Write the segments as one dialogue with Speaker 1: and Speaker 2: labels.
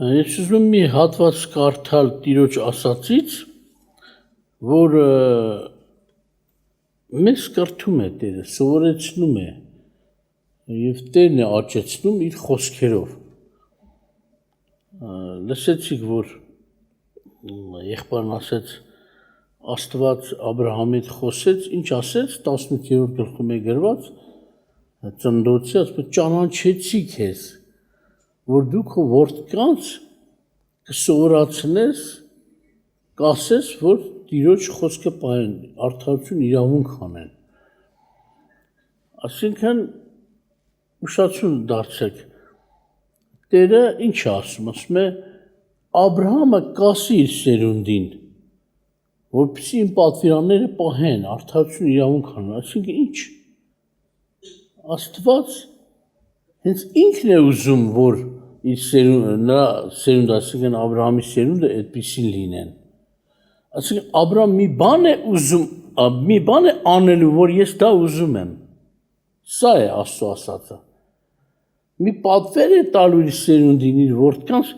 Speaker 1: Ես ուզում եմ մի հատված կարդալ Տիրոջ ասածից, որ մեզ կրթում է Տերը, սովորեցնում է եւ Տերն է աճեցնում իր խոսքերով։ Լսեցիք, որ եղբայրն ասեց Աստված Աբրահամի հետ խոսեց, ինչ ասեց 18-րդ գլխում է գրված Ծննդոցի, ասում ճանաչեցի քեզ, որ դու քո որդկանց կսովորացնես, կասես, որ Տիրոջ խոսքը պահեն, արդարություն իրավունք անեն։ Այսինքն ուշացուն դարձեք։ Տերը ինչ է ասում է Աբրահամը կասի իր սերունդին, որպեսզի իմ պատվիրանները պահեն, արդարություն իրավունք անեն։ Այսինքն ինչ։ Աստված հենց ինքն է ուզում, որ իր նրա սերունդը, այսինքն Աբրահամի սերունդը այդպեսին լինեն։ Այսինքն Աբրահամ մի բան է ուզում, մի բան է անելու, որ ես դա ուզում եմ։ Սա է Աստծո ասածը։ Մի պատվեր է տալու իր սերունդին, իր որդկանց,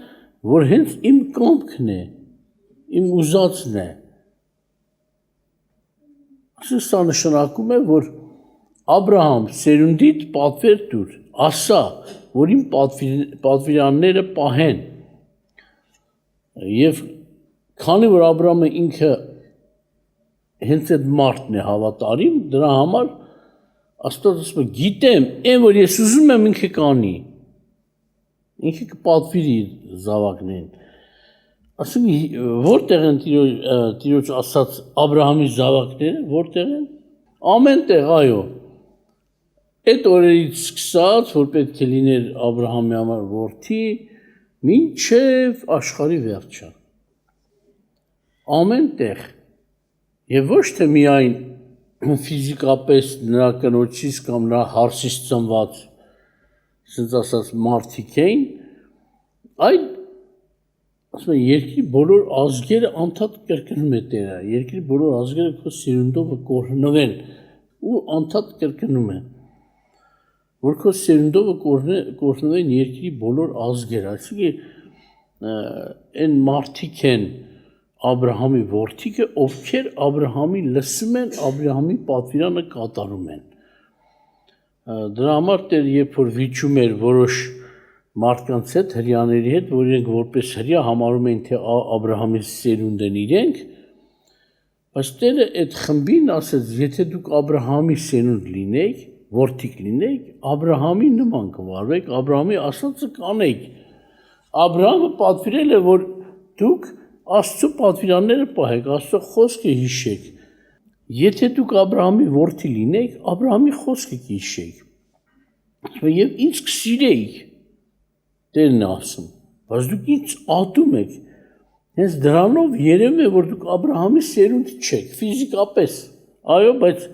Speaker 1: որ հենց իմ կամքն է, իմ ուզածն է։ Այսինքն սա նշանակում է, որ Աբրահամ սերունդիդ պատվեր տուր, ասա, որ իմ պատվիրանները պահեն։ Եվ քանի որ Աբրահամը ինքը հենց այդ մարդն է հավատարիմ, դրա համար Աստված ասում է գիտեմ, այն որ ես ուզում եմ ինքը կանի։ Ինքը կպատվիրի զավակներին։ Ասում որտեղ են Տիրոջ ասած Աբրահամի զավակները, որտեղ են։ Ամեն տեղ, այո։ Այդ օրերից սկսած, որ պետք է լիներ Աբրահամի համար որդի, մինչև աշխարհի վերջը։ Ամեն տեղ։ Եվ ոչ թե միայն ֆիզիկապես նրա կնոջից կամ նրա հարսից ծնված, ասենց ասած մարդիկ էին, այլ ասում են երկրի բոլոր ազգերը անդադ կրկնում է Տերը, երկրի բոլոր ազգերը քո սերունդով կօրհնվեն ու անդադ կրկնում է, որ քո սերունդով կօրհնվեն երկրի բոլոր ազգերը, այսինքն այն մարդիկ են Աբրահամի որդիքը, ովքեր Աբրահամի լսում են, Աբրահամի պատվիրանը կատարում են։ Դրա համար Տերը երբ որ վիճում էր որոշ մարդկանց հետ, հրեաների հետ, որ իրենք որպես հրեա համարում են, թե Աբրահամի սերունդ են իրենք, բայց Տերը այդ խմբին ասեց, եթե դուք Աբրահամի սերունդ լինեք, որդիկ լինեք, Աբրահամի նման կվարվեք, Աբրահամի ասածը կանեք։ Աբրահամը պատվիրել է, որ դուք Աստծո պատվիրանները պահեք, Աստծո խոսքը հիշեք։ Եթե դուք Աբրահամի որդի լինեք, Աբրահամի խոսքը կհիշեք։ Եվ ինձ կսիրեիք, Տերն է ասում, բայց դուք ինձ ատում եք։ Հենց դրանով երևում է, որ դուք Աբրահամի սերունդ չեք, ֆիզիկապես, այո, բայց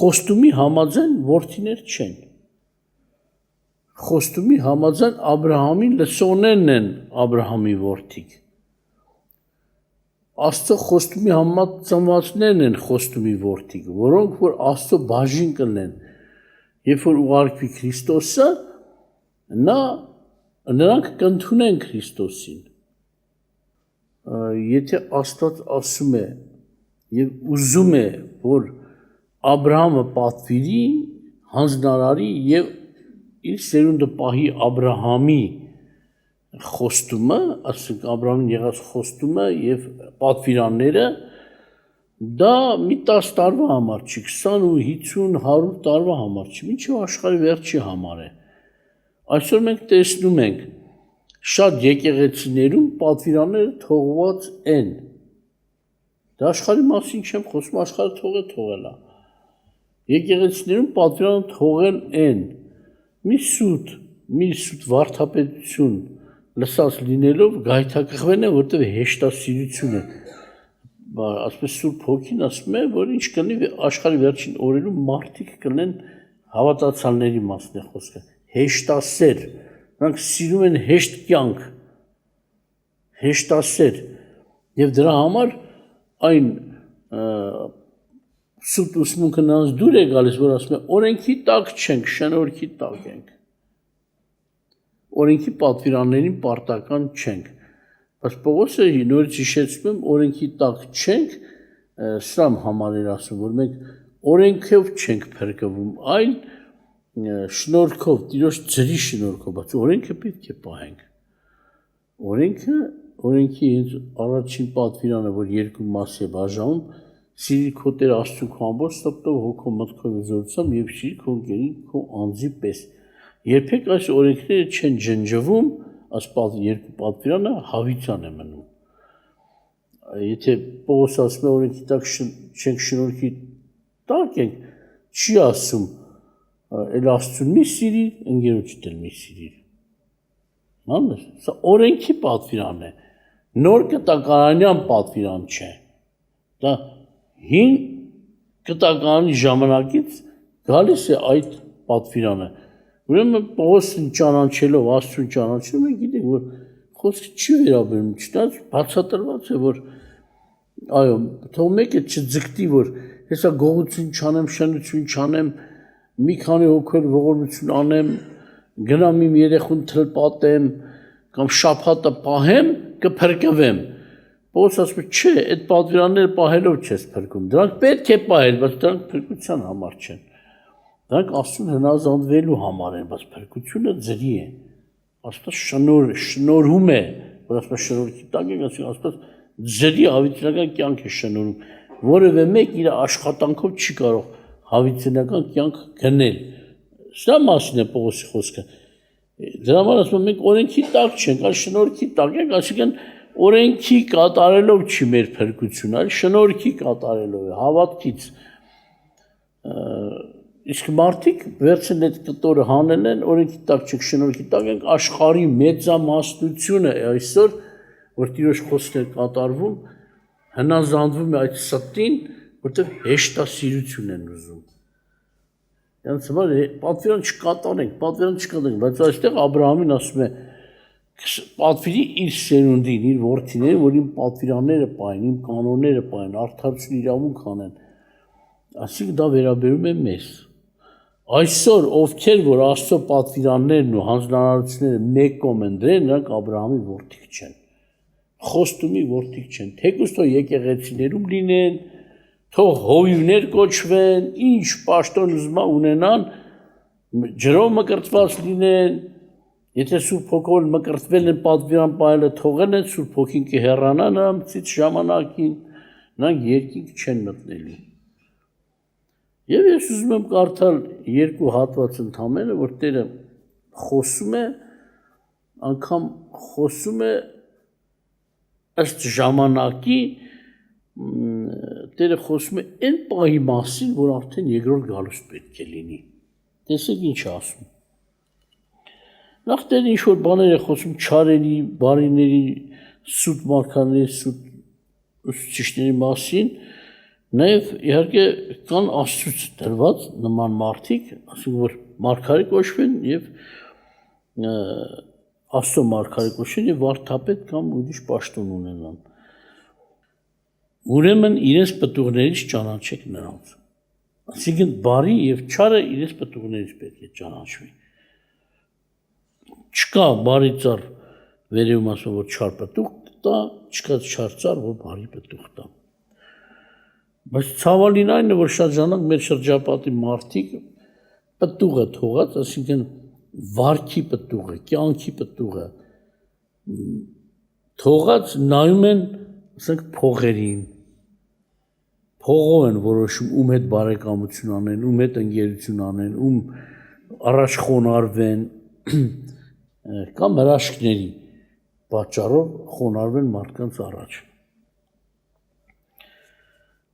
Speaker 1: խոստումի համաձայն որդիներ չեն։ Խոստումի համաձայն Աբրահամի լսողներն են Աբրահամի որդիկ։ Աստծո խոստումի համաձայն ծնվածներն են խոստումի որդիկ, որոնք որ Աստծո բաժին կլինեն, երբ որ ուղարկվի Քրիստոսը, նրանք կընդունեն Քրիստոսին։ Եթե Աստված ասում է եւ ուզում է, որ Աբրահամը պատվիրի, հանձնարարի եւ իր սերունդը պահի Աբրահամի խոստումը, ասենք Աբրահամին եղած խոստումը եւ պատվիրանները, դա մի 10 տարվա համար չի, 20 ու 50, 100 տարվա համար չի, մինչև աշխարհի վերջի համար է։ Այսօր մենք տեսնում ենք շատ եկեղեցիներում պատվիրանները թողված են։ Դա աշխարհի մասին չեմ խոսում, աշխարհը թողելա։ Եկեղեցիներում պատվիրանը թողել են։ Մի սուտ վարդապետություն լսած լինելով գայթակղվել են, որտեղ հեշտասիրություն է։ Ասես Սուրբ Հոգին ասում է, որ ինչ կլինի աշխարհի վերջին օրերում մարդիկ կլինեն հավատացյալների մասն է խոսքը, հեշտասեր, նրանք սիրում են հեշտ կյանք, հեշտասեր, եւ դրա համար այն սուտ ուսմունքը նրանց դուր է գալիս, որ ասում է օրենքի տակ չենք, շնորհքի տակ ենք։ օրենքի պատվիրաններին պարտական չենք։ Բայց Պողոսը նորից հիշեցնում եմ, օրենքի տակ չենք, սրա համար էր ասում, որ մենք օրենքով չենք փրկվում, այլ շնորհքով, Տիրոջ ձրի շնորհքով, բայց օրենքը պետք է պահենք։ Օրենքի հենց առաջին պատվիրանը, որ երկու մասի է բաժանում, սիրիր քո Տեր Աստծու քո ամբողջ սրտով, հոգով, մտքով, զորությամբ եւ սիրիր քո ընկերին քո անձի պես։ Երբեք այս օրենքները չեն ջնջվում, այս երկու պատվիրանը հավիտյան է մնում։ Եթե Պողոս ասում է օրենքի տակ չենք շնորհքի տակ ենք, չի ասում էլ Աստծուն մի սիրիր, ընկերոջդ էլ մի սիրիր։ Մանես, սա օրենքի պատվիրան է, նոր կտակարանյան պատվիրան չէ։ Դա հին կտակարանի ժամանակից գալիս է այդ պատվիրանը։ Ուրեմն Պողոսին ճանաչելով, Աստծուն ճանաչելով, մենք գիտենք, որ խոսքը չի վերաբերում, չնայած բացատրված է, որ այո, թող մեկը չձգտի, որ հեսա գողություն չանեմ, շնություն չանեմ, մի քանի հոգով ողորմություն անեմ, գնամ իմ երեխուն թլպատեմ, կամ շաբաթը պահեմ, կփրկվեմ։ Պողոս ասում է, չէ, այդ պատվիրանները պահելով չես փրկում։ Դրանք պետք է պահել, բայց դրանք փրկության համար չեն։ Դրանք Աստծուն հնազանդվելու համար են, բայց փրկությունը ձրի է։ Աստված շնորհում է, որ ասում է շնորհքի տակ եք, Աստված ձրի հավիտենական կյանք է շնորհում։ Որևէ մեկ իր աշխատանքով չի կարող հավիտենական կյանք գնել։ Սա մասին է Պողոսի խոսքը։ Դրա համար ասում եմ, մենք օրենքի տակ չենք, այլ շնորհքի տակ ենք, այսինքն օրենքի կատարելով չի մեր փրկությունը, այլ շնորհքի կատարելով է, հավատքից։ Իսկ մարդիկ վերցին այդ կտորը հանել են, օրենքի տակ չենք, շնորհքի տակ ենք, աշխարհի մեծամասնությունը է այսօր, որ Տիրոջ խոսքն է կատարվում, հնազանդվում է այդ ստին, որտեղ հեշտասիրություն են ուզում։ Յանց համար պատվիրան չկատարենք, բայց այստեղ Աբրահամին ասում է, պատվիրի իր սերունդին, իր որդիներին, որ իմ պատվիրանները պահեն, իմ կանոնները պահեն, արդարություն իրավունք անեն։ Այսինքն դա վերաբերում է մեզ։ Այսօր ովքեր որ Աստծո պատվիրաններն ու հանձնարարությունները մեկ կողմ են դրել, նրանք Աբրահամի որդիք չեն։ Խոստումի որդիք չեն։ Թեկուզ թող եկեղեցիներում լինեն, թող հովիվներ կոչվեն, ինչ պաշտոն ուզում ունենան, ջրով մկրտված լինեն, եթե Սուրբ Հոգով մկրտվել են պատվիրան պահելը թողել են, Սուրբ Հոգին կհեռանա նրանցից ժամանակին, նրանք երկինք չեն մտնելու։ Եվ ես ուզում եմ կարդալ երկու հատված ընդամենը, որ Տերը խոսում է, անգամ խոսում է ըստ ժամանակի, Տերը խոսում է այն պահի մասին, որ արդեն երկրորդ գալուստ պետք է լինի։ Տեսեք ինչ ասում։ Նախ Տերը ինչ-որ բաներ է խոսում չարերի, բարիների, սուտ մարգարեների, սուտ ուսուցիչների մասին, նաև իհարկե կան Աստծուց դրված նման մարդիկ, ասենք որ մարգարե կոչվեն եւ Աստծո մարգարե կոչվեն եւ վարդապետ կամ ուրիշ պաշտոն ունենան։ Ուրեմն իրենց պտուղներից ճանաչեք նրանց։ Այսինքն բարի եւ չարը իրենց պտուղներից պետք է ճանաչվի։ Չկա բարի ծառ վերևում ասում որ չար պտուղ տա, չկա չար ծառ որ բարի պտուղ տա։ Բայց ցավալին այն է, որ շատ ժամանակ մեր շրջապատի մարդիկ պտուղը թողած, այսինքն վարքի պտուղը, կյանքի պտուղը թողած նայում են, ասենք փողերին, փողով են որոշում ում հետ բարեկամություն անեն, ում հետ ընկերություն անեն, ում առաջ խոնարհվեն, կամ հրաշքների պատճառով խոնարհվեն մարդկանց առաջ։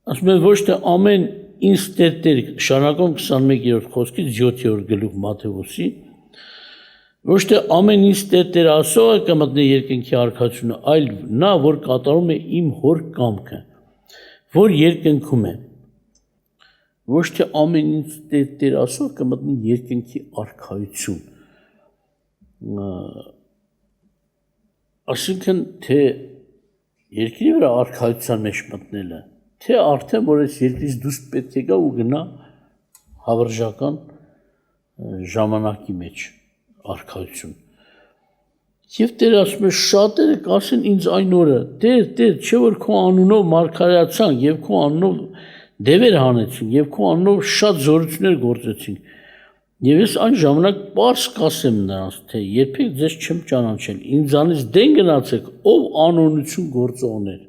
Speaker 1: Ասում են ոչ թե ամեն ինձ Տեր, շարունակում 21-րդ խոսքից 7-րդ գլուխ Մատթեոսի, ոչ թե ամեն ինձ Տեր ասողը կմտնի երկնքի արքայությունը, այլ նա, որ կատարում է իմ հոր կամքը, որ երկնքում է։ Ոչ թե ամեն ինձ Տեր ասող կմտնի երկնքի արքայություն։ Այսինքն թե երկրի վրա արքայության մեջ մտնելը, թե արդեն որ այս երկրից դուրս պետք է գա ու գնա հավերժական ժամանակի մեջ արքայություն։ Եվ Տերը ասում է շատերը կասեն ինձ այն օրը. Տեր, չէ որ քո անունով մարգարեացանք եւ քո անունով դևեր հանեցինք եւ քո անունով շատ զորություններ գործեցինք։ Եվ ես այն ժամանակ պարզ կասեմ նրանց, թե երբեք ձեզ չեմ ճանաչել, ինձանից դեն գնացեք, ով անօրություն գործողներ։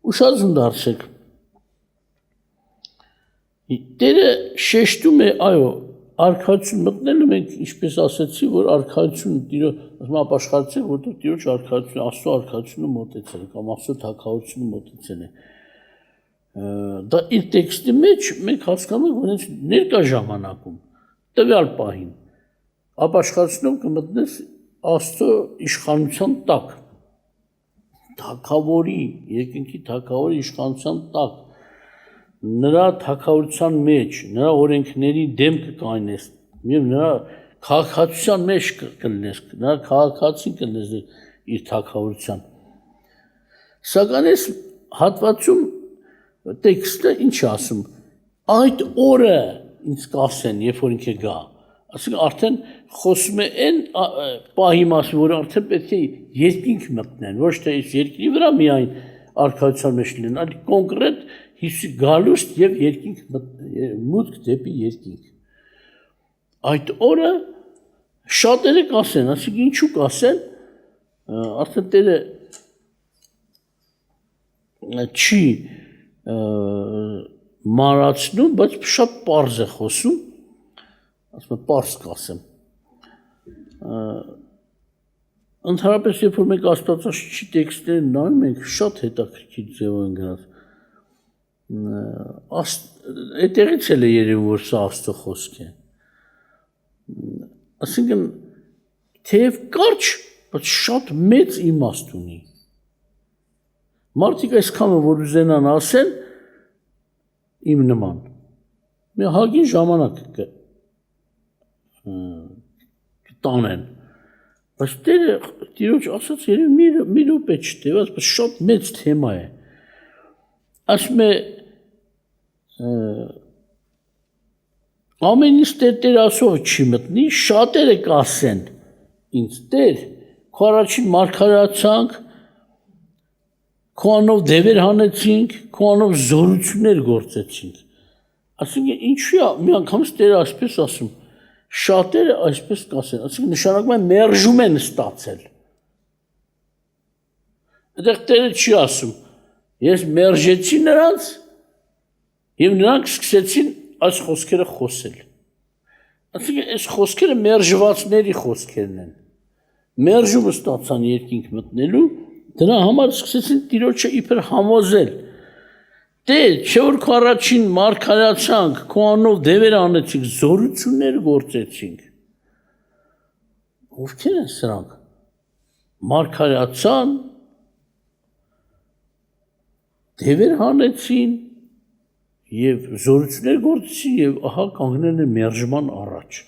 Speaker 1: Ուշադրություն դարձեք։ Տերը շեշտում է, այո, արքայություն մտնելը մենք ինչպես ասացի, որ արքայություն ասում ապաշխարեցեք, որտեղ Տիրոջ արքայությունը, Աստծո արքայությունը մոտեցել է կամ Աստծո թագավորությունը մոտեցել է։ Դա իր տեքստի մեջ մենք հասկանում ենք, որ հենց ներկա ժամանակում տվյալ պահին ապաշխարությունով կմտնես Աստծո իշխանության տակ, թագավորի, երկնքի թագավորի իշխանության տակ, նրա թագավորության մեջ, նրա օրենքների դեմ կկայնես, եւ նրա քաղաքացիության մեջ կլինես, նրա քաղաքացին կլինես իր թագավորության։ Սակայն այս հատվածում տեքստը ինչ ասում, այդ օրը ինձ կասեն, երբ որ ինքը գա, ասենք արդեն խոսում է այն պահի մասին, որ արդեն պետք է երկինք մտնեն, ոչ թե երկրի վրա միայն արքայության մեջ լինեն, այլ կոնկրետ Հիսուսի գալուստ եւ երկինք մուտք դեպի երկինք։ Այդ օրը շատերը կասեն, ասենք ինչու կասեն, արդեն Տերը չի մանրացնում, բայց շատ պարզ է խոսում, ասում եմ պարզ կասեմ։ Ընդհանրապես երբ որ մենք Աստվածաշնչի տեքստերն նայում ենք, շատ հետաքրքիր ձևով են գնաց։ Այդտեղից էլ է երևում, որ սա Աստծո խոսք է։ Այսինքն թեև կարճ, բայց շատ մեծ իմաստ ունի։ Մարդիկ այսքանը որ ուզենան ասեն իմ նման։ Մի հագին ժամանակ կտանեն։ Բայց Տիրոջ ասած երևի մի րոպե չտևած, բայց շատ մեծ թեմա է։ Ասում է ամենից Տեր ասող չի մտնի, շատերը կասեն ինձ Տեր, քո առաջին մարգարեացանք, քո անունով դևեր հանեցինք, քո անունով զորություններ գործեցինք։ Այսինքն ինչու է մի անգամից Տերը այսպես ասում, շատերը այսպես կասեն, այսինքն նշանակում է մերժում են ստացել։ Այդտեղ Տերը չի ասում, ես մերժեցի նրանց եւ նրանք սկսեցին այս խոսքերը խոսել։ Այսինքն այս խոսքերը մերժվածների խոսքերն են։ Մերժումը ստացան երկինք մտնելու, դրա համար սկսեցին Տիրոջը իբր համոզել։ Տեր, չէ որ քո առաջին մարգարեացանք, քո անունով դևեր անեցինք, զորություններ գործեցինք։ Ովքեր են սրանք։ Մարգարեացան, դևեր հանեցին եւ զորություններ գործեցին եւ ահա կանգնել են մերժման առաջ։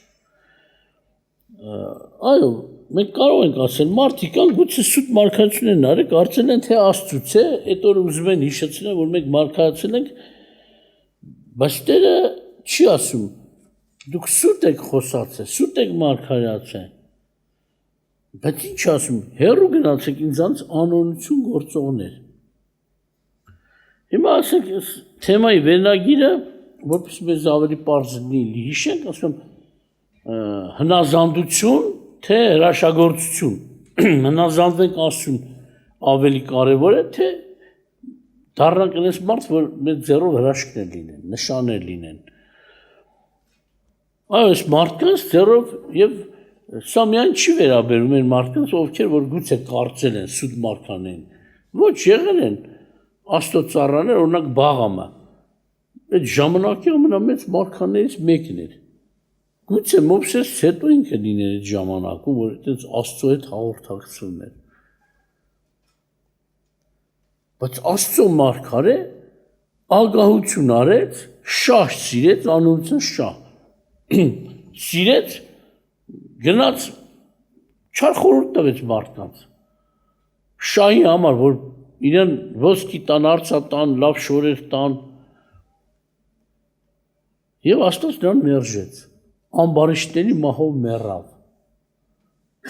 Speaker 1: Այո, մենք կարող ենք ասել, մարդիկ կան գուցե սուտ մարգարեություն են արել, կարծել են թե Աստծուց է, այդ օրը ուզում են հիշեցնել, որ մենք մարգարեացել ենք, բայց Տերը չի ասում, դուք սուտ եք խոսացել, սուտ եք մարգարեացել։ Բայց ինչ ասում, հեռու գնացեք ինձանց անօրություն գործողներ։ Հիմա ասենք թեմայի վերնագիրը, որպես մեզ ավելի պարզ լինի հիշենք, ասում հնազանդություն, թե հրաշագործություն, հնազանդվենք Աստծուն ավելի կարևոր է, թե դառնանք այնպես մարդ, որ մեր ձեռով հրաշքներ լինեն, նշաններ լինեն։ Այս մարդկանց ձեռով եւ սա միայն չի վերաբերում այն մարդկանց, ովքեր որ գուցե կարծել են սուտ մարգարեն, ոչ եղել են Աստծո ծառաներ, օրինակ Բաղամը, այդ ժամանակի ամենամեծ մարգարեներից մեկն էր։ Գուցե Մովսես հետո ինքը լիներ այդ ժամանակում, որ այդպես Աստծո հետ հաղորդակցվում էր։ Բայց Աստծո մարգարե ագահություն արեց, շահ սիրեց, անօրություն շահ։ Սիրեց, գնաց չար խորհուրդ տվեց մարդկանց։ Շահի համար, որ իրեն ոսկի տան, արծա տան, լավ շորեր տան։ Եվ Աստված նրան մերժեց, ամբարիշտների մահով մեռավ։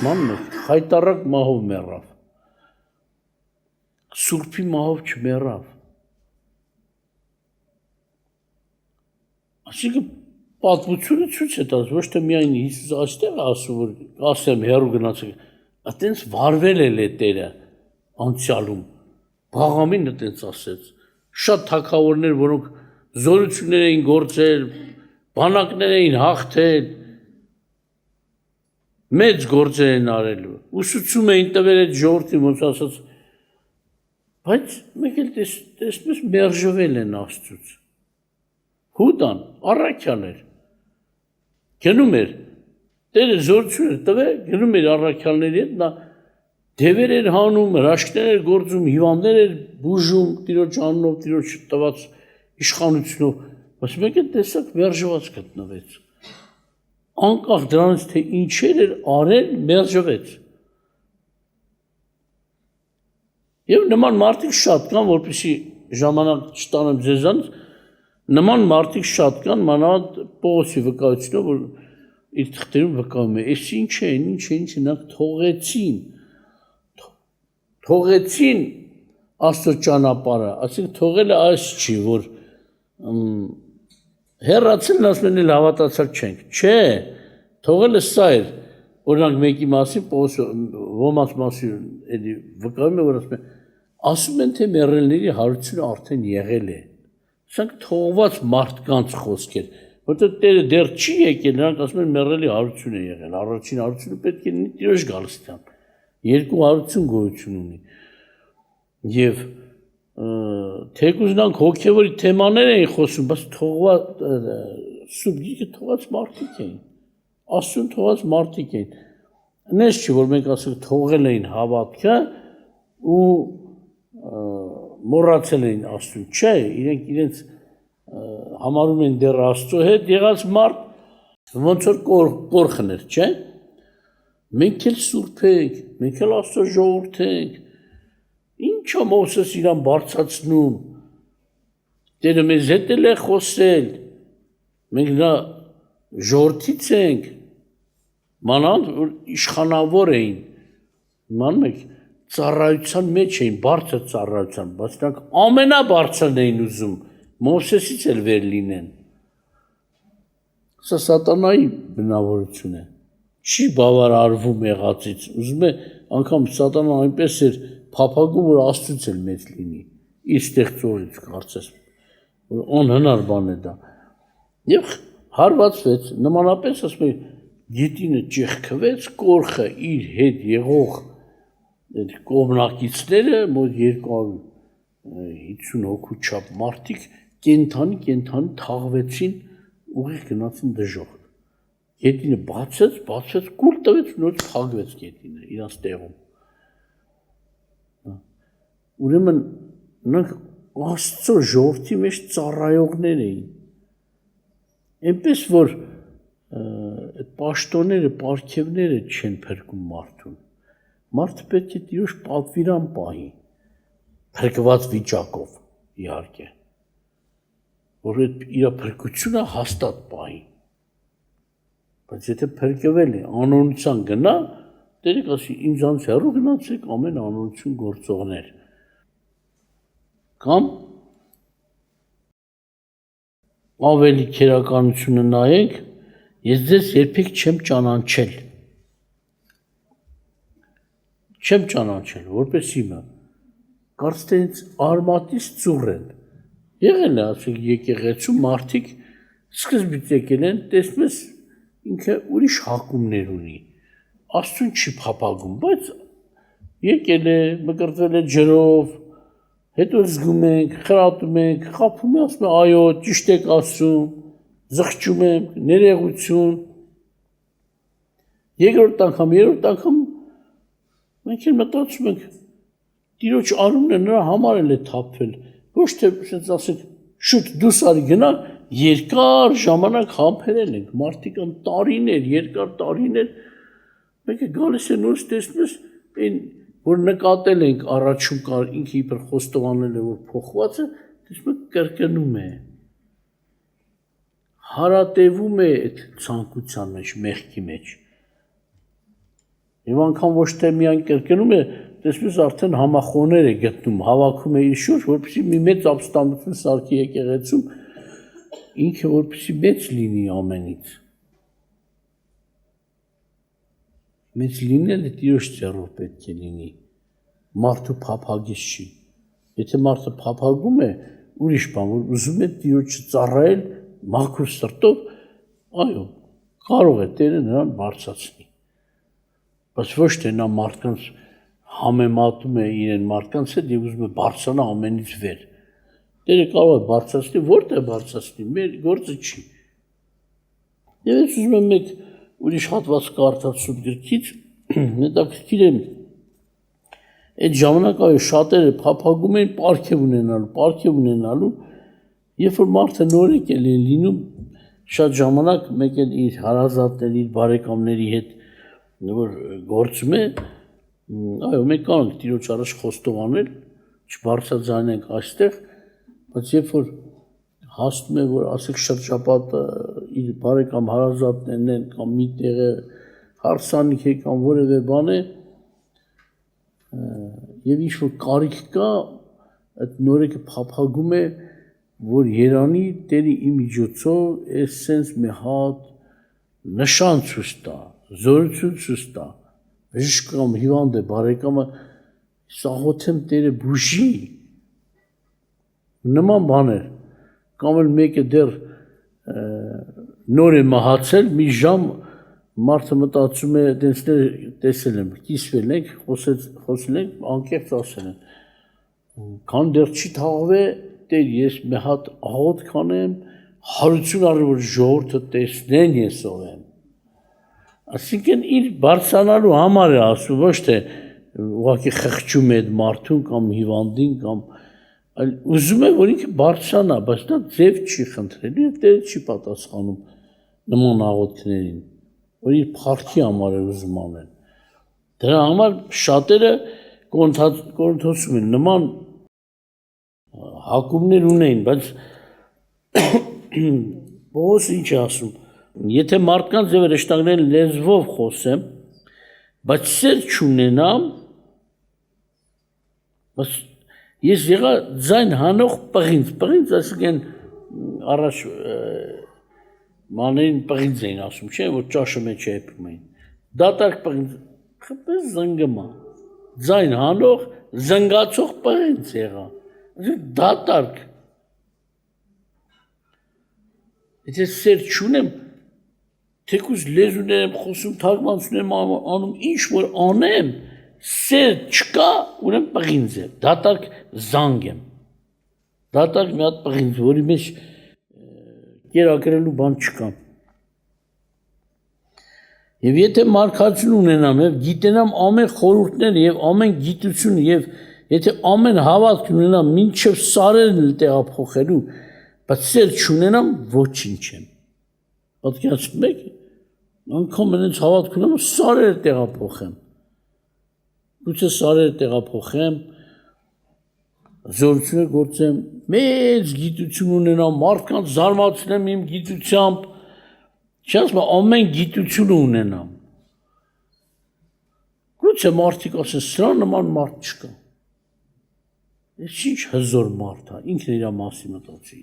Speaker 1: Մանն խայտարակ մահով մեռավ։ Սուրբի մահով չմեռավ։ Այսինքն պատմությունը ցույց է տալիս, ոչ թե միայն Հիսուս այստեղ ասում, որ ասեմ հեռու գնացեք, այտենց վարվել է Տերը անցյալում։ Բաղամին այտենց ասեց։ Շատ թագավորներ, որոնք զորություններ էին գործել, բանակներ էին հաղթել, մեծ գործեր են արել, ուսուցում էին տվել այդ ժողովրդին, ոնց ասած, բայց մեկ էլ տեսնես մերժվել են Աստծուց։ Հուդան առաքյալ էր, գնում էր, Տերը զորություն էր տվել, գնում էր առաքյալների հետ, նա դևեր էր հանում, հրաշքներ էր գործում, հիվանդներ էր բուժում, Տիրոջ անունով, Տիրոջ տված իշխանությունով, բայց մեկ էլ տեսակ մերժված գտնվեց։ Անկախ դրանից, թե ինչեր էր արել, մերժվեց։ Եվ նման մարդիկ շատ կան, որպեսզի ժամանակ չտանեմ ձեզանից, նման մարդիկ շատ կան, մանավանդ Պողոսի վկայությունով, որ իր թղթերում վկայում է, այս ինչ է, նրանք թողեցին Աստծո ճանապարհը, այսինքն թողելը այս չի, որ հեռացել ասում են հավատացած չենք, չէ, թողելը սա էր, օրինակ մեկի մասին, ոմանց մասին էլի վկայում է, որ ասում են, թե մեռելների հարությունը արդեն եղել է, սրանք թողված մարդկանց խոսքեր, որտեղ Տերը դեռ չի եկել, նրանք ասում են մեռելի հարություն է եղել, առաջին հարությունը պետք է լինի Տիրոջ գալստյան, երկու հարություն գոյություն ունի, և թեկուզ նրանք հոգևորի թեմաներ էին խոսում, բայց Սուրբ Գիրքը թողած մարդիկ էին, Աստծուն թողած մարդիկ էին, նես չի, որ մենք ասենք թողել էին հավատքը ու մոռացել էին Աստծուն, չէ, իրենց համարում են դեռ Աստծո հետ եղած մարդ, ոնց որ կորխն էր, չէ, մենք էլ սուրբ ենք, մենք էլ Աստծո ժողովուրդ ենք, ինչա Մովսես իրան բարձրացնում, Տերը մեզ հետ էլ է խոսել, մենք նա ժողովրդից ենք, մանավանդ որ իշխանավոր էին, իմանում եք, ծառայության մեջ էին, բարձր ծառայության, բայց նրանք ամենաբարձրն էին ուզում, Մովսեսից էլ վեր լինեն։ Սա սատանայի բնավորություն է, չի բավարարվում եղածից, ուզում է անգամ սատանան այնպես էր փափագում, որ Աստծուց էլ մեծ լինի, իր ստեղծողից կարծես, որ անհնար բան է դա։ Եվ հարվածվեց, նմանապես ասում է, գետինը ճեղքվեց, կորխը իր հետ եղող կողմնակիցները, մոտ 250 հոգու չափ մարդիկ կենթանի թաղվեցին, ուղիղ գնացին դժոխք։ Գետինը բացվեց, կուլ տվեց, նորից փակվեց գետինը իրանց տեղում։ Ուրեմն նրանք Աստծո ժողովրդի մեջ ծառայողներ էին։ Այնպես որ այդ պաշտոնները, պարգևները չեն փրկում մարդուն։ Մարդը պետք է Տիրոջ պատվիրան պահի, փրկված վիճակով, իհարկե, որ այդ իր փրկությունը հաստատ պահի։ Բայց եթե փրկվել է, անօրինության գնա, Տերը կասի ինձանց հեռու գնացեք ամեն անօրինություն գործողներ։ Կամ ավելի քերականությունը նայենք, ես ձեզ երբեք չեմ ճանաչել, որպես իմը, կարծես թե ինձ արմատից ծուռ են, եղել է, ասենք եկեղեցու մարդիկ սկզբից եկել են, տեսնում ես ինքը ուրիշ հակումներ ունի, Աստծուն չի փափագում, բայց եկել է, մկրտվել է ջրով, հետո զգում ենք, խրատում ենք, խաբում է, ասում է, այո, ճիշտ եք ասում, զղջում ենք, ներողություն։ Երկրորդ անգամ, մենք էլ մտածում ենք, Տիրոջ անունն է նրա համար էլ է թափվել, ոչ թե ասենք, շուտ դուս արի գնա, երկար ժամանակ համբերել ենք, մարդիկ երկար տարիներ, մենք է գալիս է նորից տեսնում ես, որ նկատել ենք առաջում կար ինքը իբր խոստովանել է, որ փոխված է, տեսնում եք կրկնում է, հարատևում է այդ ցանկության մեջ, մեղքի մեջ։ Եվ անգամ ոչ թե միայն կրկնում է, տեսնես արդեն համախոհներ է գտնում, հավաքում է իր շուրջ, որպեսզի մի մեծ ապստամբություն սարքի եկեղեցում, ինքը որպեսզի մեծ լինի ամենից։ Մեծ լինելը Տիրոջ ձեռով պետք է լինի, մարդու փափագից չի։ Եթե մարդը փափագում է, ուրիշ բան, որ ուզում է Տիրոջը ծառայել մաքուր սրտով, այո, կարող է Տերը նրան բարձրացնի։ Բայց ոչ թե նա մարդկանց համեմատում է իրեն մարդկանց հետ եւ ուզում է բարձրանա ամենից վեր։ Տերը կարող է բարձրացնի, որտեղ բարձրացնի, մեր գործը չի։ Եվ ես ուզում եմ մեկ ուրիշ հատված կարդալ Սուրբ գրքից, հետաքրքիր է, այդ ժամանակ այո շատերը փափագում են պարգև ունենալու, երբ որ մարդը նորեկել է լինում, շատ ժամանակ մեկ էլ իր հարազատների, իր բարեկամների հետ որ գործում է, այո, մենք կարող ենք Տիրոջ առաջ խոստով անել, չբարձրաձայնենք այստեղ, բայց երբ որ հասնում է, որ ասեք շրջապատը իր բարեկամ հարազատներն են կամ մի տեղը հարսանիք է կամ որևէ բան է, եւ ինչ որ կարիք կա, այդ նորեկը փափագում է, որ երանի Տերը իմ միջոցով այս sense մի հատ նշան ցույց տա, զորություն ցույց տա, բժիշկ կամ հիվանդ է բարեկամը սաղոթեմ Տերը բուժի, նման բաներ, կամ էլ մեկը դեռ նոր է մահացել, մի ժամ մարդը մտածում է, տեսել եմ, կիսվել ենք, խոսել ենք, անկեղծ ասել են, քան դեռ չի թաղվել, Տեր ես մի հատ աղոթ կանեմ, հարություն առնեմ, որ ժողովուրդը տեսնեն ես ով եմ։ Այսինքն իր բարձրանալու համար է ասում, ոչ թե ուղղակի խղճում է այդ մարդուն կամ հիվանդին կամ այլ ուզում է, որ ինքը բարձրանա, բայց նա ձև չի խնդրելու եւ Տերը չի պատասխանում նման աղոթքներին, որ իր փառքի համար է ուզում անել։ Դրա համար շատերը կորնթոսում են նման հակումներ ունեն, բայց Պողոս ինչ է ասում, եթե մարդկանց եւ հրեշտակների լեզվով խոսեմ, բայց սեր չունենամ, բայց ես եղա ձայն հանող պղինձ, այսինքն առաջ մաներին պղինձ էին ասում, չէ, որ ճաշը մեջ էպում էին, դատարկ պղինձ, խպես զնգմա, ձայն հանող, զնգացող պղինձ եղա, դատարկ, եթե սեր չունեմ, թեկուզ լեզուներ եմ խոսում, թարգմանություն եմ անում, ինչ որ անեմ, սեր չկա, ուրեմն պղինձ է, դատարկ զանգ եմ, դատարկ մի հատ պղինձ, որի մեջ կերակրելու բան չկա։ Եվ եթե մարգարություն ունենամ եւ գիտենամ ամեն խորհուրդները եւ ամեն գիտությունը եւ եթե ամեն հավատք ունենամ մինչեւ սարերն տեղափոխելու, բայց սեր չունենամ ոչինչ եմ։ Պատկերացնում եք, անգամ ինձ հավատք ունեմ սարերը տեղափոխեմ։ Գուցե սարերը տեղափոխեմ, զորություն գործեմ, մեծ գիտություն ունենամ, մարդկանց զարմացնեմ իմ գիտությամբ, չասում ամեն գիտությունը ունենամ։ Գուցե մարդիկ ասեն, սրա նման մարդ չկա։ Ես ինչ հզոր մարդ է, ինքն իր մասին մտածի,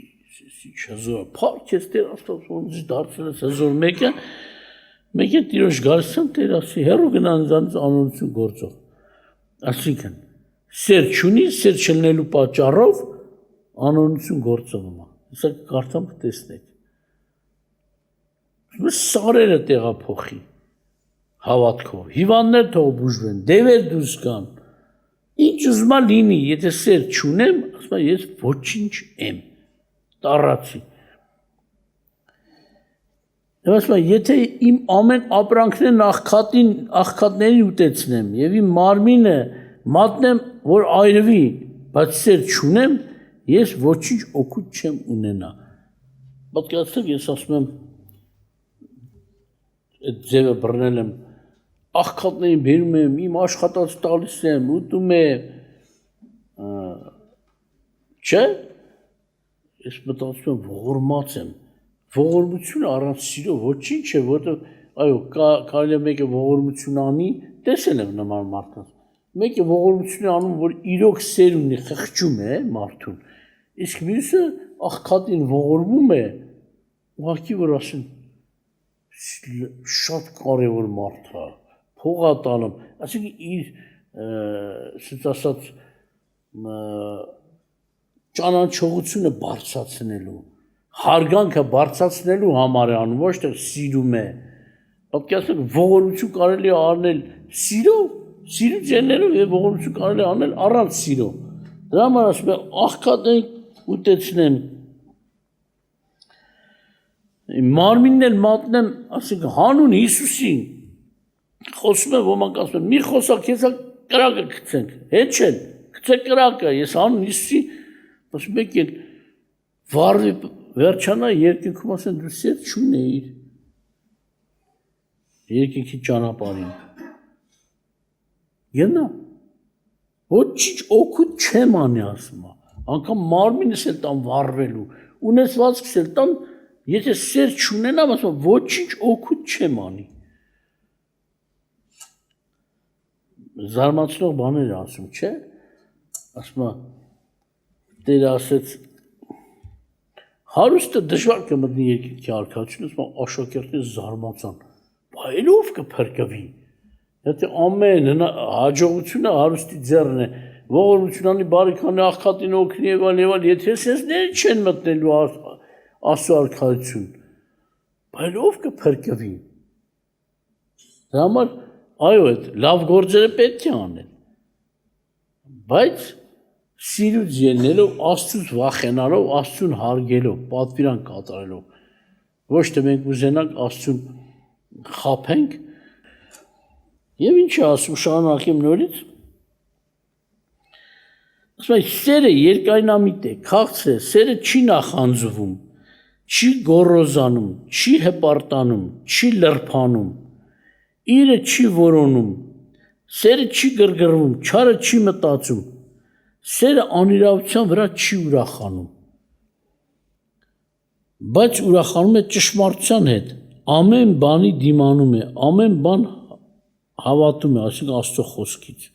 Speaker 1: ինչ հզոր է, փառք ես Տեր Աստված, ոնց դարձել ես հզոր մեկը Տիրոջ գալստան Տեր ասի, հեռու գնա ինձանից անօրություն գործող։ Այսինքն, սեր չունի, սեր չլնելու պատճառով անօրություն գործողում է։ Հեսա կարդամ կտեսնեք։ Սարերը տեղափոխի հավատքով, հիվանդներ թող բուժվեն, դևեր դուրս գան, ինչ ուզում լինի, եթե սեր չունեմ, ասում ես ոչինչ եմ, տառացի։ Եվ ասում եթե իմ ամեն ապրանքներն աղքատներին ուտեցնեմ եւ իմ մարմինը մատնեմ, որ այրվի, բայց սեր չունեմ, ես ոչինչ օգուտ չեմ ունենա։ Պատկերացրեք, ես ասում եմ, այդ ձևը բռնել եմ, աղքատներին բերում եմ, իմ աշխատած տալիս եմ, ուտում եմ, չէ, ես մտածում եմ, ողորմած եմ, ողորմությունը առանց սիրո ոչինչ է, որտեղ, այո, կարելի է մեկը ողորմություն անի, տեսել եմ նման մարդկանց։ Մեկը ողորմություն է անում, որ իրոք սեր ունի, խղճում է մարդուն։ Իսկ մյուսը աղքատին ողորմում է, ուղղակի որ ասեն շատ կարևոր մարդ է, փող է տալում, այսինքն իր ասած ասած ճանաչողությունը բարձրացնելու, հարգանքը բարձրացնելու համար է անում, ոչ թե սիրում է։ Պատկերացրեք, ողորմություն կարելի է անել սիրով, սիրուց ելնելով եւ ողորմություն կարելի է անել առանց սիրո։ Դրա համար ասում եմ, աղքատին ուտեցնեմ, մարմինն էլ մատնեմ, ասենք հանուն Հիսուսին, խոսում եմ ոմանք ասում են, մի խոսակ հեսա կրակը գցենք, հետ չեն, գցեք կրակը, ես հանուն Հիսուսի, ասում եք էլ վարվի վերջանա երկինքում ասեն դու սեր չունեիր, երկինքի ճանապարհին։ Գնա, ոչինչ օգուտ չեմ անի ասում, անգամ մարմինս էլ տան վառվելու, ունեցվածքս էլ տան, եթե սեր չունենամ, ասում ոչինչ օգուտ չեմ անի։ Զարմացնող բաներ ասում, չէ՞։ Ասում Տերը ասեց հարուստը դժվար կմտնի երկինքի արքայություն, ասում աշակերտները զարմացան, բայելով կփրկվի։ Եթե ամեն հաջողությունը հարուստի ձեռն է, ողորմություն անի, բարիք անի, աղքատին օգնի եւ այլ, եթե սենսները չեն մտնելու Աստծո արքայություն, բայելով կփրկվի։ Դրա համար այո, այդ լավ գործերը պետք է անել, բայց սիրուց ելնելով, Աստծուց վախենալով, Աստծուն հարգելով, պատվիրան կատարելով, ոչ թե մենք ուզենանք Աստծուն խաբենք։ Եվ ինչ է ասում, շարունակեմ նորից, ասում է, սերը երկայնամիտ է, քաղցր է, սերը չի նախանձվում, չի գոռոզանում, չի հպարտանում, չի լրփանում, իրը չի որոնում, սերը չի գրգռվում, չարը չի մտածում, սերը անիրավության վրա չի ուրախանում, բայց ուրախանում է ճշմարտության հետ, ամեն բանի դիմանում է, ամեն բան հավատում է, այսինքն Աստծո խոսքից,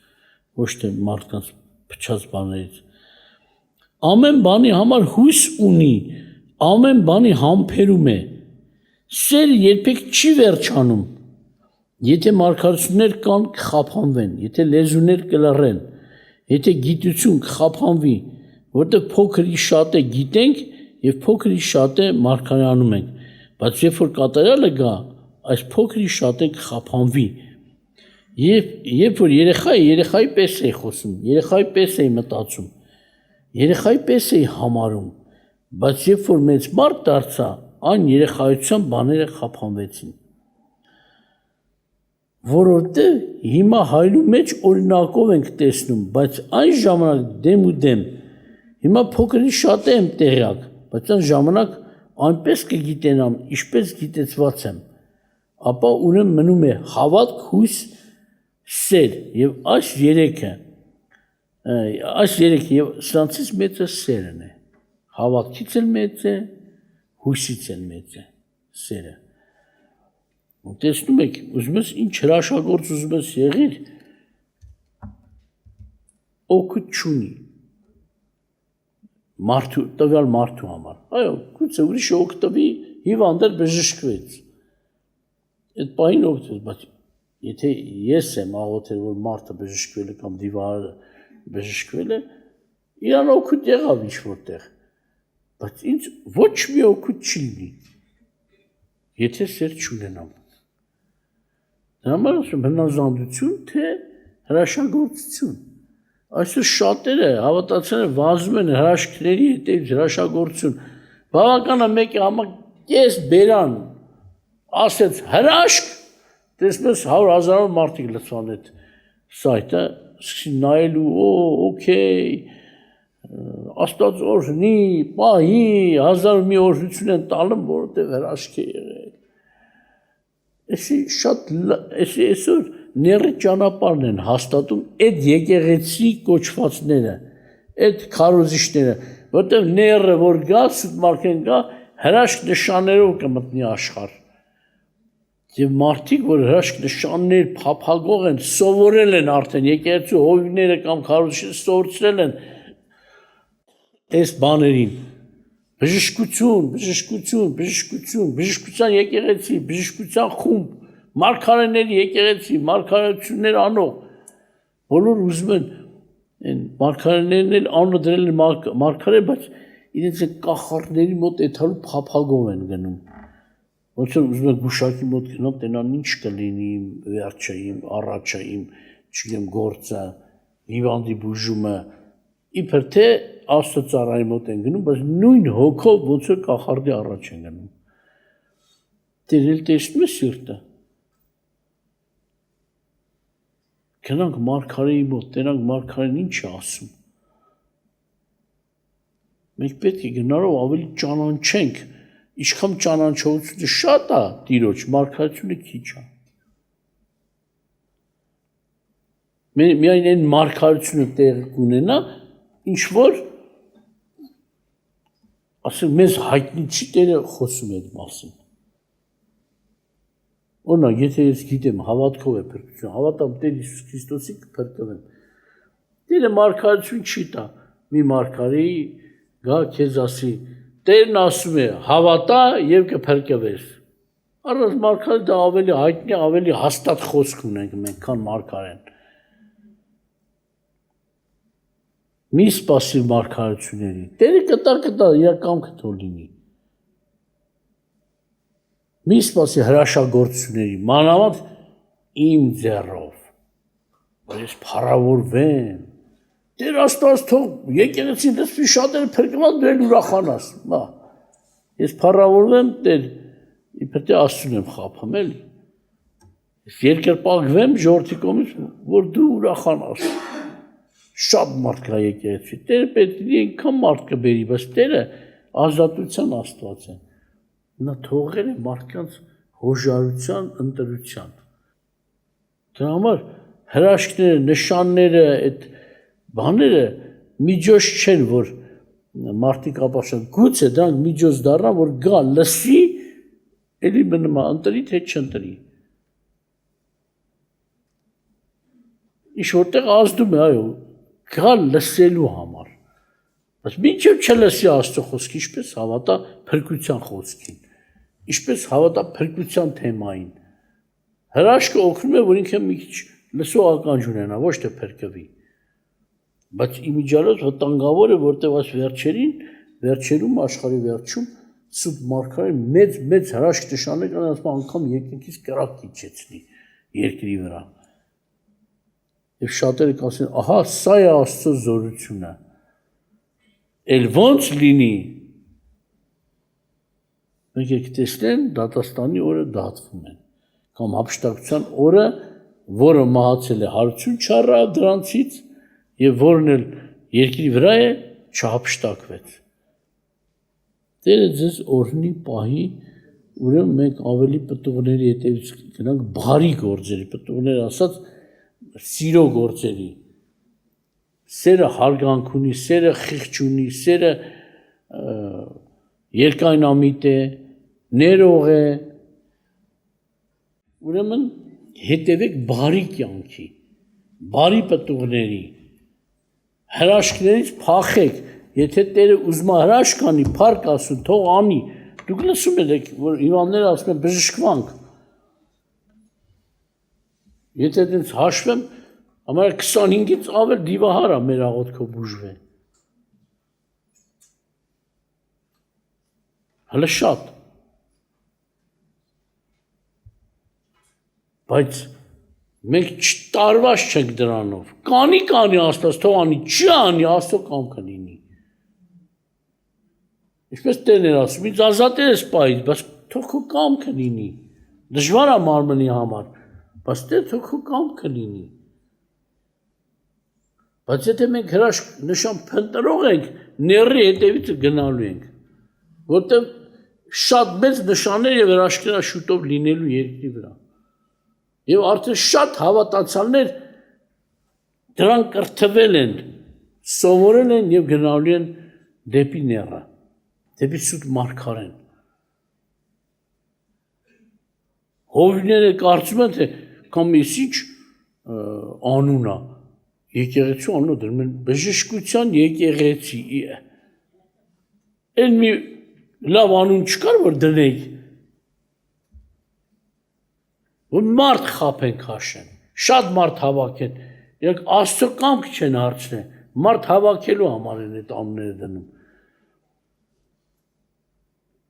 Speaker 1: ոչ թե մարդկանց փչած բաներից, ամեն բանի համար հույս ունի, ամեն բանի համբերում է, սերը երբեք չի վերջանում, եթե մարգարեություններ կան կխափանվեն, եթե լեզուներ կլռեն, եթե գիտություն կխափանվի, որտեղ փոքրի շատ է գիտենք եւ փոքրի շատ է մարգարեանում ենք, բայց երբ որ կատարյալը գա, այս փոքրի շատ է կխափանվի։ Երբ որ երեխայի պես է խոսում, երեխայի պես է մտածում, երեխայի պես է համարում, բայց երբ որ մեծ մարդ դարձա, այն երեխայության բաները խափանվեցին։ Որովհետև հիմա հայլու մեջ օրինակով ենք տեսնում, բայց այն ժամանակ դեմ ու դեմ, հիմա փոքրի շատ եմ տեղյակ, բայց այն ժամանակ այնպես կգիտենամ, ինչպես գիտեցված եմ, ապա ուրեմն մնում է հավատք, հույս, սեր եւ այս երեքը եւ սրանցից մեծը սերն է, հավատքից էլ մեծ է, հույսից էլ մեծ է սերը։ Տեսնում եք, ուզում ես ինչ հրաշագործ ուզում ես եղիր, օգուտ չունի տվյալ մարդու համար։ Այո, գուցե ուրիշը օգտվի, հիվանդ էր բժշկվեց։ Այդ պահին օգտվեց, բայց եթե ես եմ աղոթել, որ մարդը բժշկվել է կամ դիվարը բժշկվել է, իրան օգուտ եղավ ինչ-որտեղ, բայց ինձ ոչ մի օգուտ չի լինի, եթե սեր չունենամ։ Դրա համար ասում հնազանդություն, թե հրաշագործություն։ Այսօր շատերը հավատացել են, վազում են հրաշքների հետևից հրաշագործություն։ Բավական է մեկը համա կես բերան, ասեց հրաշք, տեսնես 100,000 մարդիկ լցան այդ սայթը, սկսին նայելու, օքեյ, Աստված օրհնի, պահի, 1000 մի օրհնություն են տալում, որովհետև հրաշք է եղել։ Այսօր ների ճանապարհն են հաստատում այդ եկեղեցի կոչվածները, այդ քարոզիչները, որտեղ ները որ գա, սուտ մարդեն գա, հրաշք նշաններով կմտնի աշխարհ։ Եվ մարդիկ, որ հրաշք նշաններ փափագող են, սովորել են արդեն, եկեղեցու հովիվները կամ քարոզիչները սովորեցրել են այս բաներին։ Բժշկություն, բժշկություն, բժշկություն, բժշկության եկեղեցի, բժշկության խումբ, մարգարեների եկեղեցի, մարգարեություններ անող, բոլոր ուզում են այն մարգարեներն էլ անունը դրել են մարգարե, բայց իրենց այդ կախարդների մոտ էթալու փափագով են գնում։ Ոնց որ ուզում են գուշակի մոտ գնալ, տենան ինչ կլինի, վերջը իմ, առաջը իմ, չգիտեմ գործը, հիվանդի բուժումը, իբր թե Աստծծառայի մոտ են գնում, բայց նույն հոգով ոնց որ կախարդի առաջ են գնում։ Դերել տեսնում է սիրտը։ Գնանք մարգարեի մոտ, տենանք մարգարեն ինչ է ասում։ Մենք պետք է գնալով ավելի ճանաչենք, ինչքան ճանաչողությունը շատ է Տիրոջ, մարգարեությունը քիչ է։ Միայն այն մարգարեությունը տեղի կունենա, ինչ որ ասենք մեզ հայտնի չի Տերը խոսում այդ մասին։ Օրինակ, եթե ես գիտեմ հավատքով է փրկություն, հավատամ Տեր Հիսուս Քրիստոսի կփրկվեմ։ Տերը մարգարեություն չի տա, մի մարգարեի գա քեզ ասի, Տերն ասում է, հավատա եւ կփրկվես։ Առանց մարգարե դա ավելի հայտնի, ավելի հաստատ խոսք ունենք մենք, քան մարգարեն։ Մի սպասիր մարգարեությունների։ Տերը կտա իր կամքը թող լինի։ Մի սպասի հրաշագործությունների, մանավանդ իմ ձեռով, որ ես փառավորվեմ։ Տեր Աստված թող եկեղեցին դեպի շատերը փրկված դու ուրախանաս։ Ես փառավորվեմ Տեր, իբր թե Աստծուն եմ խաբում էլի։ Ես երկրպագվեմ ժողովրդի կողմից, որ դու ուրախանաս։ Շատ մարդ կա եկեղեցի, Տերը պետք է այնքան մարդ կբերի, բայց Տերը ազատության Աստված է։ Նա թողել է մարդկանց հոժարության, ընտրության։ Դրա համար հրաշքները, նշանները, այդ բաները միջոց չեն, որ մարդիկ ապաշան, գուցե դրանք միջոց դառնան, որ գա լսի, էլի մնում է, ընտրի թե չընտրի։ Ինչ որտեղ ազդում է, այո, գա լսելու համար, բայց մինչև չլսի Աստծո խոսքը, ինչպես հավատա փրկության խոսքին, ինչպես հավատա փրկության թեմային, հրաշքը օգնում է, որ ինքը մի քիչ լսող ականջ ունենա, ոչ թե փրկվի, բայց իմիջիալոց վտանգավոր է, որտեղ այս վերջերում աշխարհի վերջում սուտ մարգարեն մեծ հրաշք նշաններ կան, ասում անգամ երկնքից կրակ իջեցնի երկրի վրա։ Եվ շատերը կասեն, ահա սա է Աստծո զորությունը, էլ ոնց լինի, մենք եք տեսնեն դատաստանի օրը դատվում են, կամ հափշտակության օրը, որը մահացել է հարություն չառա դրանցից, և որն էլ երկրի վրա է, չհափշտակվեց։ Տերը ձեզ օրհնի պահի, ուրեմն մենք ավելի պտուղների հետևից գնանք բարի գործերի, պտուղներ ասած, սիրո գործերի, սերը հարգանք ունի, սերը խիղճ ունի, սերը երկայնամիտ է, ներող է, ուրեմն հետևեք բարի կյանքի, բարի պտուղների, հրաշքներից փախեք, եթե Տերը ուզում է հրաշք անի, փառք ասում, թող անի, դուք լսում եք, որ հիվանդները ասում են բժշկվանք, եթե դենց հաշվեմ, ամենը 25-ից ավել դիվահար է մեր աղոթքով բուժվեն, հələ շատ, բայց մենք չտարված չենք դրանով, կանի Աստված, թող անի, չի անի, Աստծո կամքը լինի։ Ինչպես Տերն էր ասում, ինձ ազատել ես պահից, բայց թող քո կամքը լինի, դժվար է մարմնի համար, բայց Տեր թող քո կամքը լինի։ Բայց եթե մենք հրաշք նշան փնտրող ենք, նեռի հետևից գնալու ենք, որտեղ շատ մեծ նշաններ և հրաշքներ շուտով լինելու երկրի վրա։ Եվ արդեն շատ հավատացյալներ դրան կրթվել են, սովորել են և գնալու են դեպի նեռը, դեպի սուտ մարգարեն։ Հովիվները կարծում են, թե կամեսիչ անուն է, եկեղեցու անունը դրում են բժշկության եկեղեցի, էլ մի լավ անուն չկար, որ դնեիք, որ մարդ խապեն քաշեն, շատ մարդ հավաքեն, երբ Աստծո կամք չեն հարցնեն, մարդ հավաքելու համար են այդ անունները դնում,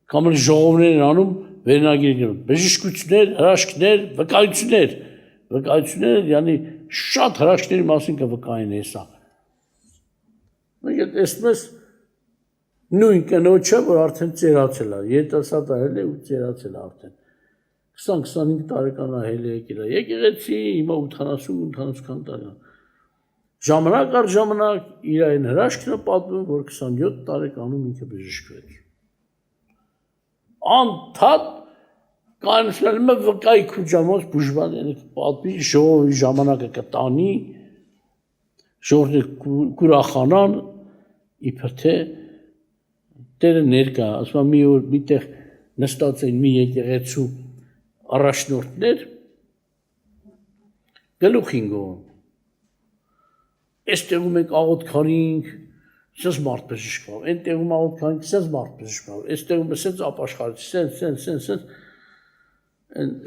Speaker 1: կամ էլ ժողովներ են անում, վերնագիր բժշկություններ, հրաշքներ, վկայություններ, yani շատ հրաշքների մասին կվկայեն հեսա։ Մենք տեսնում ես նույն կնոջը, որ արդեն ծերացել է, երիտասարդ է ու ծերացել է արդեն։ 20-25 տարեկան է հել եկել է, եկեղեցի հիմա 80-80 տարեկան։ Ժամանակ առ ժամանակ իր այն հրաշքն է պատմում, որ 27 տարեկանում ինքը բժշկվեց։ Անդադ կանցնելը վկայի քուջամոս բուժվաները պատմի ժողովի ժամանակը կտանի, ժողովը կուրախանան, իբր թե տերը ներկա, ասում մի օր միտեղ նստած էին մի եկեղեցու առաջնորդներ, գլուխ են գովում, այստեղում ենք աղոթք անենք, սենց մարդ բժշկվավ, այնտեղում աղոթք անենք, սենց մարդ բժշկվավ, այստեղում սենց ապաշխարեց, սենց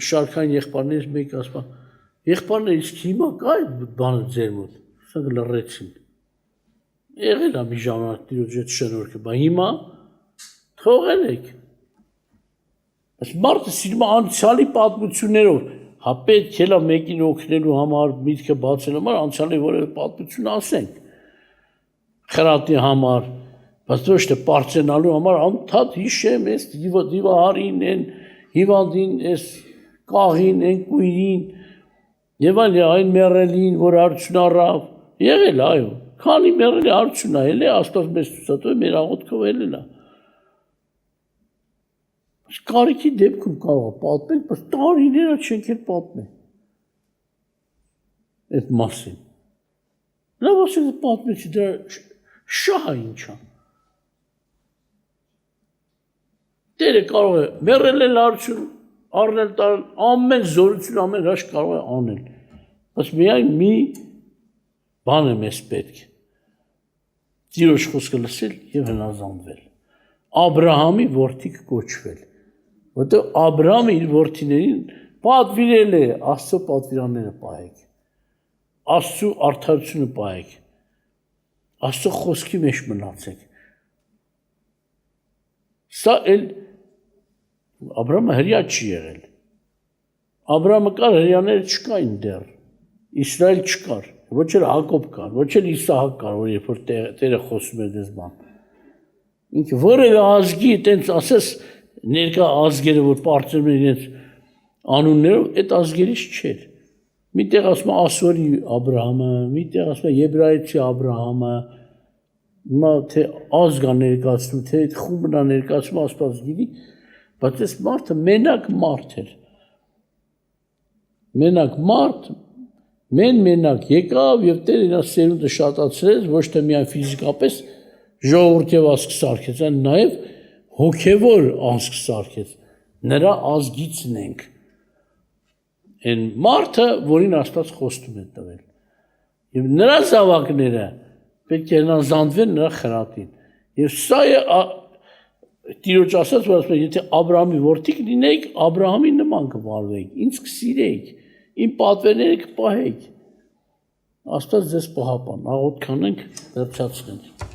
Speaker 1: շարքային եղբայրներից մեկ ասում, եղբայրներ իսկ հիմա կա այդ բանը ձեր մոտ, սա լռեցին, եղել է մի ժամանակ Տիրոջ այդ շնորհքը, բայց հիմա թողել եք, մարդը սիրում է անցյալի պատմություններով, հա պետք է մեկին օգնելու համար, միտքը բացելու համար, անցյալի որևէ պատմություն ասենք, խրատի համար, բայց ոչ թե պարծենալու համար, անդադ հիշեմ, այս դիվահարին, են հիվանդին, այս կաղին, են կույրին, եւ այն մեռելին, որ արդյուն առավ, եղել այո, քանի մեռելի արդյուն է, էլ է, Աստված մեզ ցույց մեր աղոթքով ելել է։ Կարիքի դեպքում կարող է պատմել, բայց տարիները չենք էլ պատմել այդ մասին։ Լավ ասենք պատմեցի, դրա շահը ինչ է։ Տերը կարող է մեռել արդյուն, առնել տալ, ամեն զորություն, ամեն հրաշք կարող է անել։ Բայց միայն մի բան է մեզ պետք։ Տիրոջ խոսքը լսել եւ հնազանդվել։ Աբրահամի որդիք կոչվել։ Որտեղ Աբրահամը իր որդիներին պատվիրել է Աստծո պատվիրանները պահեք, Աստծո արդարությունը պահեք, Աստծո խոսքի մեջ մնացեք։ Սա էլ Աբրահամը հրյա չի եղել։ Աբրահամը կար, հրյաները չկային դեռ, Իսրայել չկար, ոչ էլ Հակոբ կար, ոչ էլ Իսահակ կար, որ երբ որ Տերը խոսում էր դες բան։ Ինքը որևէ ազգի տենց ասես ներկա ազգերը, որ պարծում են իրենց անուններով, այդ ազգերից չէր։ Միտեղ ասում է Ասորի Աբրահամը, միտեղ ասում է Եբրայեցի Աբրահամը, հիմա թե ազգ է ներկայացնում, թե այդ խումբն է ներկայացնում, Աստված գիտի, բայց այս մարդը մենակ մարդ էր։ Մենակ մարդ, մենակ եկավ եւ Տերը իր սերունդը շատացրեց, ոչ թե միայն ֆիզիկապես ժողովուրդ եւ ազգ սարքեց, այլ նաեւ հոգևոր ազգ սարքեց, նրա ազգիցն ենք, են մարդը, որին Աստված խոստում է տվել, և նրա զավակները պետք է հնազանդվեն նրա խրատին, և սա է Տիրոջ ասած, որ ասում է, եթե Աբրահամի որդիք լինեիք, Աբրահամի նման կվարվեիք, ինձ կսիրեիք, իմ պատվերները կպահեիք, Աստված ձեզ պահապան, աղոթք անենք, վերջացնենք։